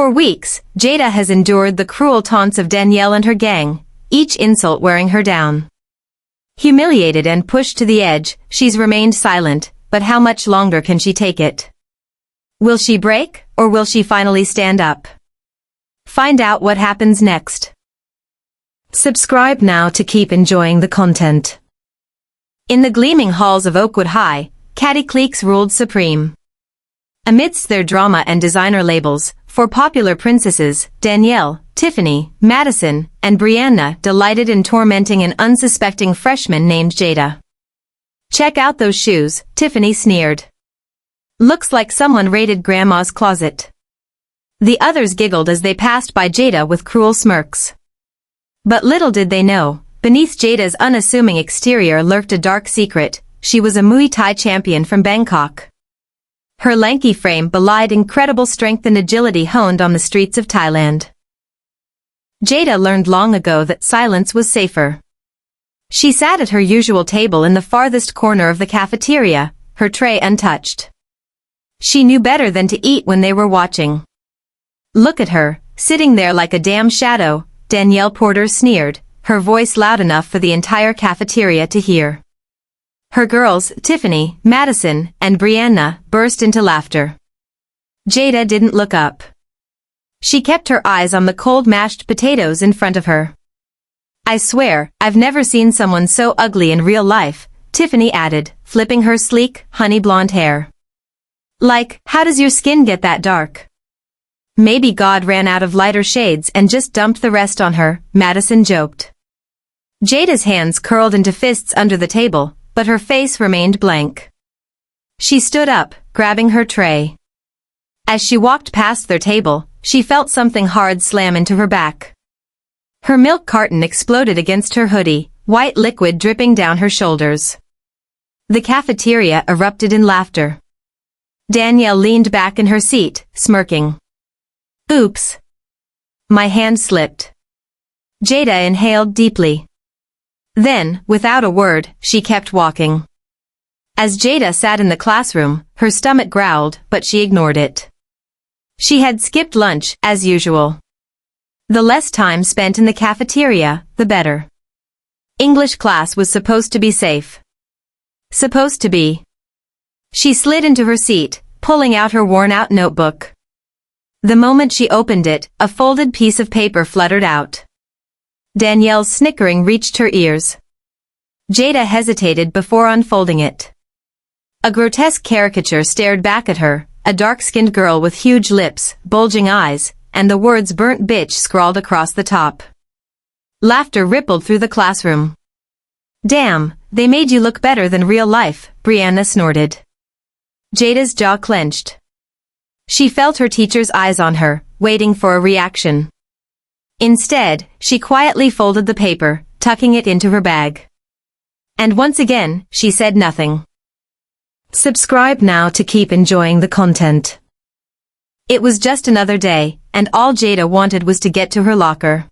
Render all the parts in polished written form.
For weeks, Jada has endured the cruel taunts of Danielle and her gang, each insult wearing her down. Humiliated and pushed to the edge, she's remained silent, but how much longer can she take it? Will she break, or will she finally stand up? Find out what happens next. Subscribe now to keep enjoying the content. In the gleaming halls of Oakwood High, catty cliques ruled supreme. Amidst their drama and designer labels, four popular princesses, Danielle, Tiffany, Madison, and Brianna, delighted in tormenting an unsuspecting freshman named Jada. "Check out those shoes," Tiffany sneered. "Looks like someone raided Grandma's closet." The others giggled as they passed by Jada with cruel smirks. But little did they know, beneath Jada's unassuming exterior lurked a dark secret. She was a Muay Thai champion from Bangkok. Her lanky frame belied incredible strength and agility honed on the streets of Thailand. Jada learned long ago that silence was safer. She sat at her usual table in the farthest corner of the cafeteria, her tray untouched. She knew better than to eat when they were watching. "Look at her, sitting there like a damn shadow," Danielle Porter sneered, her voice loud enough for the entire cafeteria to hear. Her girls, Tiffany, Madison, and Brianna, burst into laughter. Jada didn't look up. She kept her eyes on the cold mashed potatoes in front of her. "I swear, I've never seen someone so ugly in real life," Tiffany added, flipping her sleek, honey blonde hair. "Like, how does your skin get that dark?" "Maybe God ran out of lighter shades and just dumped the rest on her," Madison joked. Jada's hands curled into fists under the table, but her face remained blank. She stood up, grabbing her tray. As she walked past their table, she felt something hard slam into her back. Her milk carton exploded against her hoodie, white liquid dripping down her shoulders. The cafeteria erupted in laughter. Danielle leaned back in her seat, smirking. "Oops. My hand slipped." Jada inhaled deeply. Then, without a word, she kept walking. As Jada sat in the classroom, her stomach growled, but she ignored it. She had skipped lunch, as usual. The less time spent in the cafeteria, the better. English class was supposed to be safe. Supposed to be. She slid into her seat, pulling out her worn-out notebook. The moment she opened it, a folded piece of paper fluttered out. Danielle's snickering reached her ears. Jada hesitated before unfolding it. A grotesque caricature stared back at her, a dark-skinned girl with huge lips, bulging eyes, and the words "burnt bitch" scrawled across the top. Laughter rippled through the classroom. "Damn, they made you look better than real life," Brianna snorted. Jada's jaw clenched. She felt her teacher's eyes on her, waiting for a reaction. Instead, she quietly folded the paper, tucking it into her bag. And once again, she said nothing. Subscribe now to keep enjoying the content. It was just another day, and all Jada wanted was to get to her locker.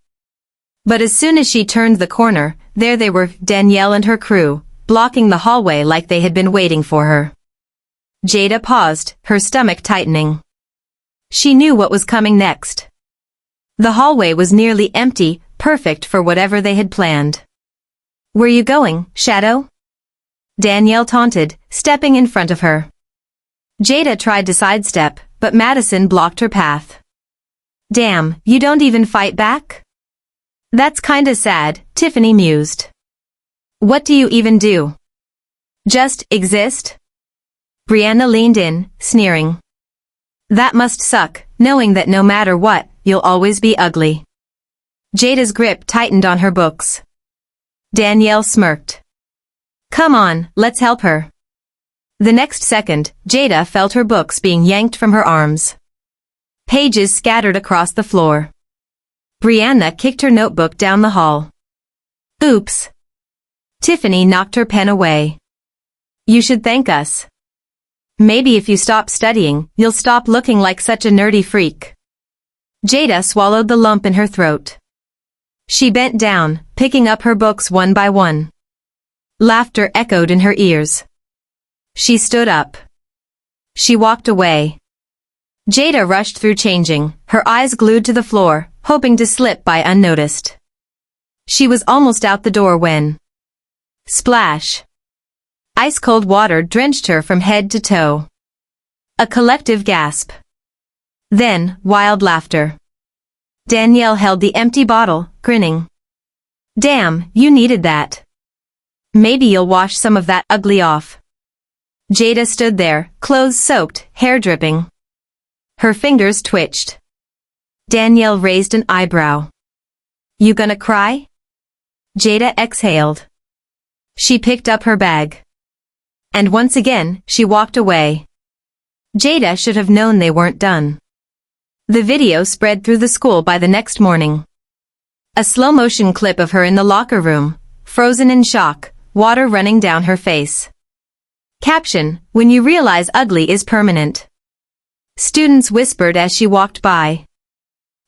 But as soon as she turned the corner, there they were, Danielle and her crew, blocking the hallway like they had been waiting for her. Jada paused, her stomach tightening. She knew what was coming next. The hallway was nearly empty, perfect for whatever they had planned. "Where you going, Shadow?" Danielle taunted, stepping in front of her. Jada tried to sidestep, but Madison blocked her path. "Damn, you don't even fight back?" "That's kinda sad," Tiffany mused. "What do you even do? Just exist?" Brianna leaned in, sneering. "That must suck, knowing that no matter what, you'll always be ugly." Jada's grip tightened on her books. Danielle smirked. "Come on, let's help her." The next second, Jada felt her books being yanked from her arms. Pages scattered across the floor. Brianna kicked her notebook down the hall. "Oops." Tiffany knocked her pen away. "You should thank us. Maybe if you stop studying, you'll stop looking like such a nerdy freak." Jada swallowed the lump in her throat. She bent down, picking up her books one by one. Laughter echoed in her ears. She stood up. She walked away. Jada rushed through changing, her eyes glued to the floor, hoping to slip by unnoticed. She was almost out the door when... Splash! Ice-cold water drenched her from head to toe. A collective gasp. Then, wild laughter. Danielle held the empty bottle, grinning. Damn, you needed that. Maybe you'll wash some of that ugly off. Jada stood there, clothes soaked, hair dripping. Her fingers twitched. Danielle raised an eyebrow. You gonna cry? Jada exhaled. She picked up her bag. And once again, she walked away. Jada should have known they weren't done. The video spread through the school by the next morning. A slow-motion clip of her in the locker room, frozen in shock, water running down her face. Caption, when you realize ugly is permanent. Students whispered as she walked by.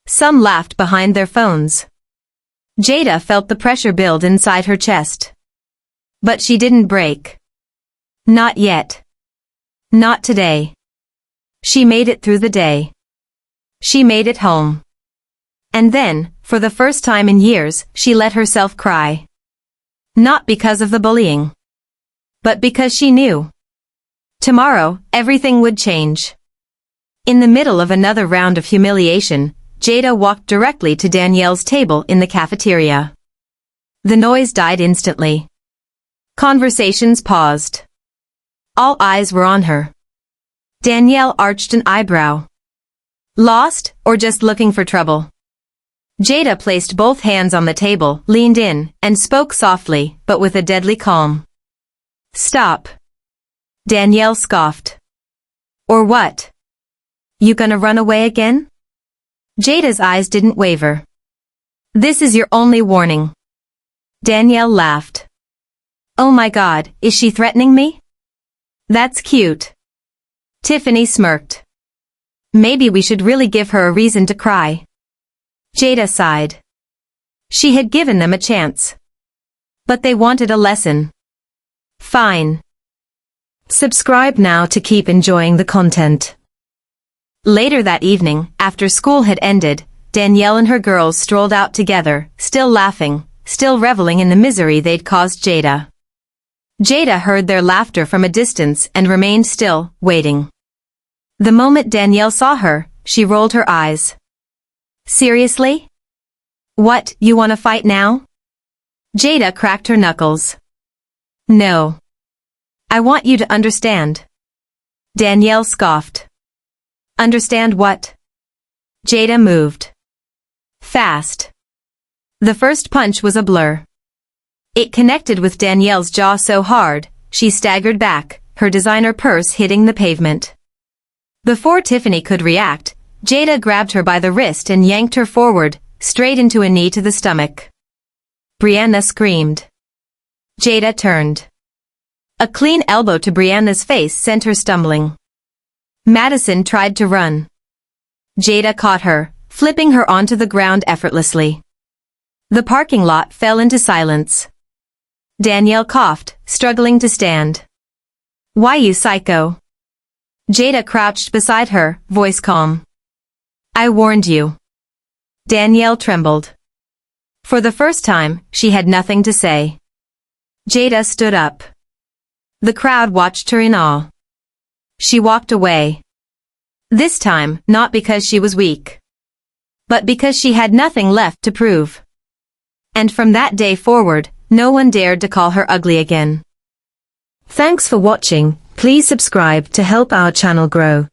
Some laughed behind their phones. Jada felt the pressure build inside her chest. But she didn't break. Not yet. Not today. She made it through the day. She made it home. And then, for the first time in years, she let herself cry. Not because of the bullying. But because she knew. Tomorrow, everything would change. In the middle of another round of humiliation, Jada walked directly to Danielle's table in the cafeteria. The noise died instantly. Conversations paused. All eyes were on her. Danielle arched an eyebrow. Lost, or just looking for trouble? Jada placed both hands on the table, leaned in, and spoke softly, but with a deadly calm. Stop. Danielle scoffed. Or what? You gonna run away again? Jada's eyes didn't waver. This is your only warning. Danielle laughed. Oh my God, is she threatening me? That's cute. Tiffany smirked. Maybe we should really give her a reason to cry. Jada sighed. She had given them a chance. But they wanted a lesson. Fine. Subscribe now to keep enjoying the content. Later that evening, after school had ended, Danielle and her girls strolled out together, still laughing, still reveling in the misery they'd caused Jada. Jada heard their laughter from a distance and remained still, waiting. The moment Danielle saw her, she rolled her eyes. Seriously? What, you wanna fight now? Jada cracked her knuckles. No. I want you to understand. Danielle scoffed. Understand what? Jada moved. Fast. The first punch was a blur. It connected with Danielle's jaw so hard, she staggered back, her designer purse hitting the pavement. Before Tiffany could react, Jada grabbed her by the wrist and yanked her forward, straight into a knee to the stomach. Brianna screamed. Jada turned. A clean elbow to Brianna's face sent her stumbling. Madison tried to run. Jada caught her, flipping her onto the ground effortlessly. The parking lot fell into silence. Danielle coughed, struggling to stand. Why you psycho? Jada crouched beside her, voice calm. I warned you. Danielle trembled. For the first time, she had nothing to say. Jada stood up. The crowd watched her in awe. She walked away. This time, not because she was weak. But because she had nothing left to prove. And from that day forward, no one dared to call her ugly again. Thanks for watching. Please subscribe to help our channel grow.